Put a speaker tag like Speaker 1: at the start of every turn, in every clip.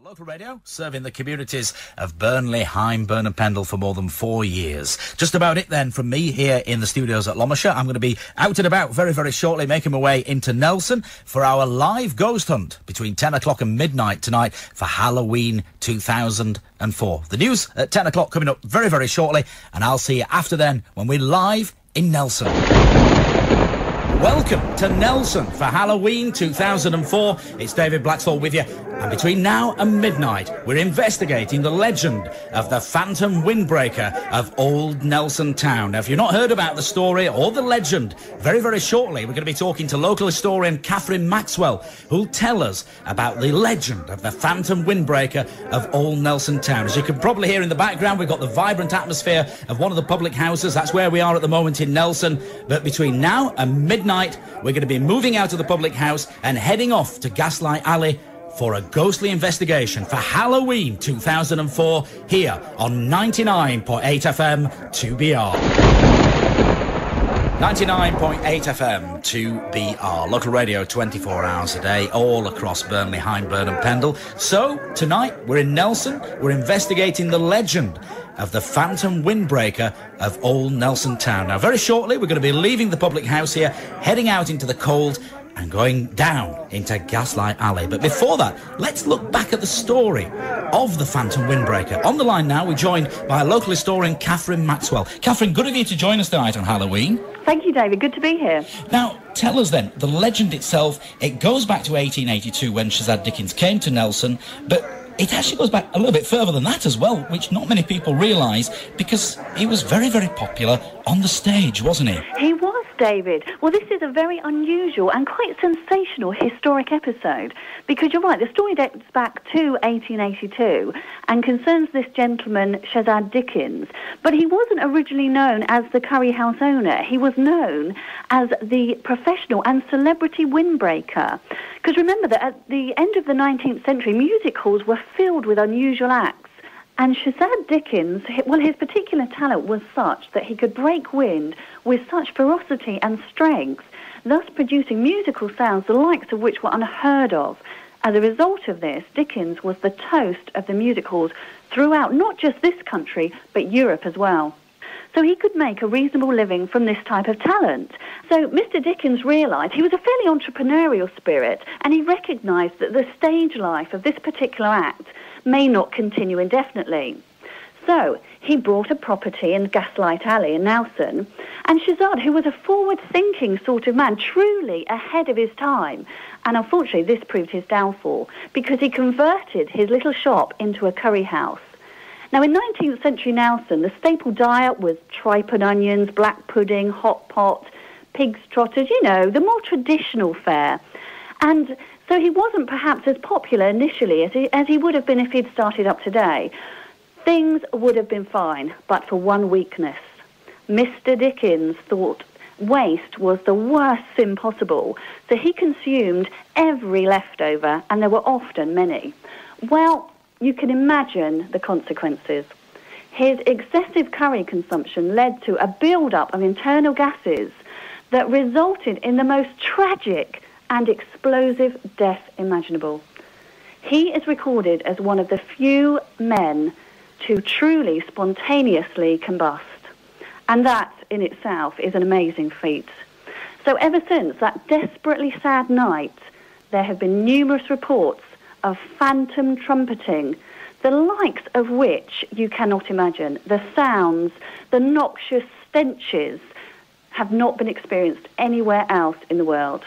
Speaker 1: Local radio, serving the communities of Burnley, Hyndburn and Pendle for more than 4 years. Just about it then from me here in the studios at Lancashire. I'm going to be out and about very, very shortly, making my way into Nelson for our live ghost hunt between 10 o'clock and midnight tonight for Halloween 2004. The news at 10 o'clock coming up very, very shortly, and I'll see you after then when we're live in Nelson. Welcome to Nelson for Halloween 2004. It's David Blaxhall with you. And between now and midnight, we're investigating the legend of the Phantom Windbreaker of Old Nelson Town. Now, if you've not heard about the story or the legend, very, very shortly, we're going to be talking to local historian Catherine Maxwell, who'll tell us about the legend of the Phantom Windbreaker of Old Nelson Town. As you can probably hear in the background, we've got the vibrant atmosphere of one of the public houses. That's where we are at the moment in Nelson. But between now and midnight, we're going to be moving out of the public house and heading off to Gaslight Alley for a ghostly investigation for Halloween 2004 here on 99.8 FM 2BR. 99.8 FM 2BR, local radio 24 hours a day, all across Burnley, Hyndburn and Pendle. So, tonight, we're in Nelson, we're investigating the legend of the Phantom Windbreaker of Old Nelson Town. Now, very shortly, we're going to be leaving the public house here, heading out into the cold and going down into Gaslight Alley. But before that, let's look back at the story of the Phantom Windbreaker. On the line now, we're joined by a local historian, Catherine Maxwell. Catherine, good of you to join us tonight on Halloween.
Speaker 2: Thank you, David. Good to be here.
Speaker 1: Now, tell us then, the legend itself, it goes back to 1882 when Shazad Dickens came to Nelson, but it actually goes back a little bit further than that as well, which not many people realise, because he was very, very popular on the stage, wasn't he?
Speaker 2: He was, David. Well, this is a very unusual and quite sensational historic episode, because you're right, the story dates back to 1882 and concerns this gentleman, Shazad Dickens, but he wasn't originally known as the curry house owner. He was known as the professional and celebrity windbreaker. Because remember that at the end of the 19th century, music halls were filled with unusual acts. And Shazad Dickens, well, his particular talent was such that he could break wind with such ferocity and strength, thus producing musical sounds the likes of which were unheard of. As a result of this, Dickens was the toast of the music halls throughout not just this country, but Europe as well. So he could make a reasonable living from this type of talent. So Mr. Dickens realised he was a fairly entrepreneurial spirit, and he recognised that the stage life of this particular act may not continue indefinitely. So he bought a property in Gaslight Alley in Nelson, and Shazad, who was a forward-thinking sort of man, truly ahead of his time, and unfortunately this proved his downfall, because he converted his little shop into a curry house. Now, in 19th century Nelson, the staple diet was tripe and onions, black pudding, hot pot, pig's trotters, you know, the more traditional fare. And so he wasn't perhaps as popular initially as he would have been if he'd started up today. Things would have been fine, but for one weakness. Mr. Dickens thought waste was the worst sin possible, so he consumed every leftover, and there were often many. Well, you can imagine the consequences. His excessive curry consumption led to a build-up of internal gases that resulted in the most tragic and explosive death imaginable. He is recorded as one of the few men to truly spontaneously combust, and that in itself is an amazing feat. So ever since that desperately sad night, there have been numerous reports of phantom trumpeting, the likes of which you cannot imagine. The sounds, the noxious stenches have not been experienced anywhere else in the world,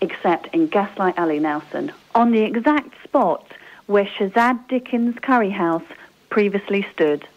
Speaker 2: except in Gaslight Alley, Nelson, on the exact spot where Shazad Dickens' curry house previously stood.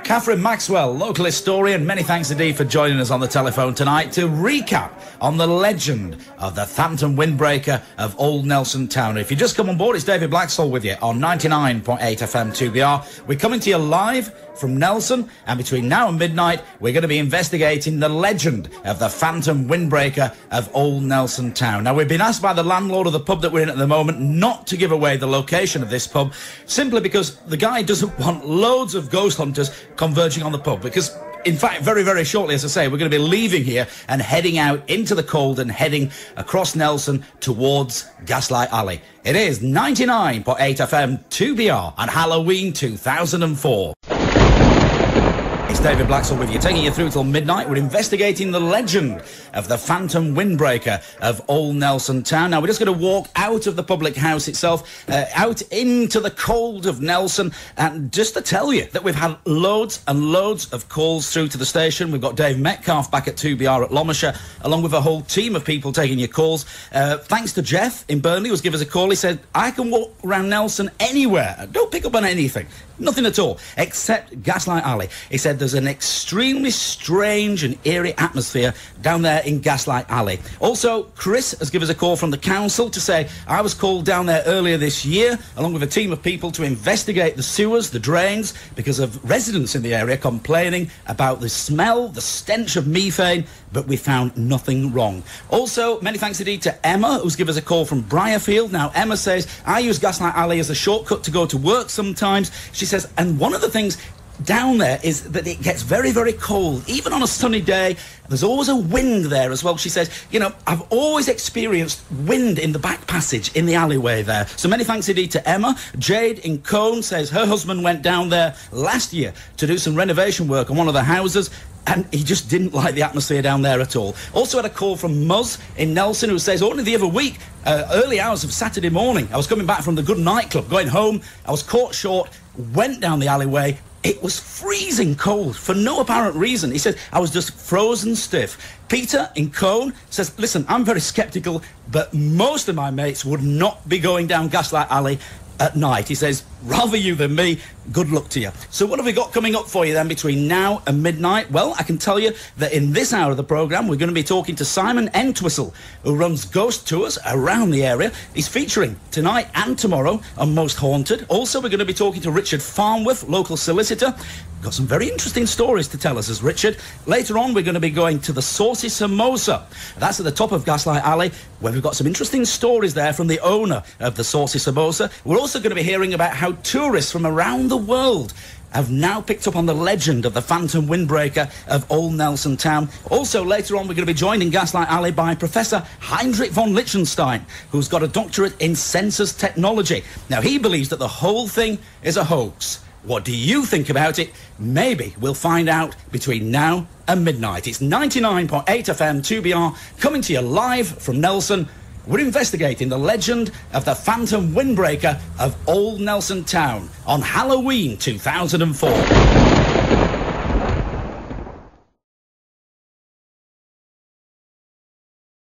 Speaker 1: Catherine Maxwell, local historian, many thanks indeed for joining us on the telephone tonight to recap on the legend of the Phantom Windbreaker of Old Nelson Town. If you just come on board, it's David Blaxhall with you on 99.8 FM 2BR. We're coming to you live from Nelson, and between now and midnight, we're going to be investigating the legend of the Phantom Windbreaker of Old Nelson Town. Now, we've been asked by the landlord of the pub that we're in at the moment not to give away the location of this pub, simply because the guy doesn't want loads of ghost hunters converging on the pub, because In fact, very, very shortly, as I say, we're going to be leaving here and heading out into the cold and heading across Nelson towards Gaslight Alley. It is 99.8 FM 2BR on Halloween 2004. It's David Blaxhall with you, taking you through till midnight. We're investigating the legend of the Phantom Windbreaker of Old Nelson Town. Now, we're just going to walk out of the public house itself, out into the cold of Nelson, and just to tell you that we've had loads and loads of calls through to the station. We've got Dave Metcalf back at 2BR at Lancashire, along with a whole team of people taking your calls. Thanks to Jeff in Burnley, who's given us a call. He said, I can walk around Nelson anywhere. Don't pick up on anything. Nothing at all, except Gaslight Alley. He said there's an extremely strange and eerie atmosphere down there in Gaslight Alley. Also, Chris has given us a call from the council to say, I was called down there earlier this year, along with a team of people, to investigate the sewers, the drains, because of residents in the area complaining about the smell, the stench of methane, but we found nothing wrong. Also, many thanks indeed to Emma, who's given us a call from Briarfield. Now, Emma says, I use Gaslight Alley as a shortcut to go to work sometimes. She says, and one of the things down there is that it gets very, very cold. Even on a sunny day, there's always a wind there as well. She says, you know, I've always experienced wind in the back passage in the alleyway there. So many thanks indeed to Emma. Jade in Cone says her husband went down there last year to do some renovation work on one of the houses, and he just didn't like the atmosphere down there at all. Also had a call from Muzz in Nelson, who says, only the other week, early hours of Saturday morning, I was coming back from the Good nightclub, going home, I was caught short, went down the alleyway. It was freezing cold for no apparent reason. He says, I was just frozen stiff. Peter in Cone says, listen, I'm very sceptical, but most of my mates would not be going down Gaslight Alley at night. He says, rather you than me, good luck to you. So what have we got coming up for you then between now and midnight? Well, I can tell you that in this hour of the programme, we're going to be talking to Simon Entwistle, who runs ghost tours around the area. He's featuring tonight and tomorrow on Most Haunted. Also, we're going to be talking to Richard Farnworth, local solicitor. Got some very interesting stories to tell us as Richard. Later on, we're going to be going to the Saucy Samosa. That's at the top of Gaslight Alley, where we've got some interesting stories there from the owner of the Saucy Samosa. We're also going to be hearing about how tourists from around the world have now picked up on the legend of the Phantom Windbreaker of Old Nelson Town. Also, later on, we're going to be joined in Gaslight Alley by Professor Heinrich von Lichtenstein, who's got a doctorate in sensors technology. Now, he believes that the whole thing is a hoax. What do you think about it? Maybe we'll find out between now and midnight. It's 99.8 FM 2BR coming to you live from Nelson. We're investigating the legend of the Phantom Windbreaker of Old Nelson Town on Halloween 2004.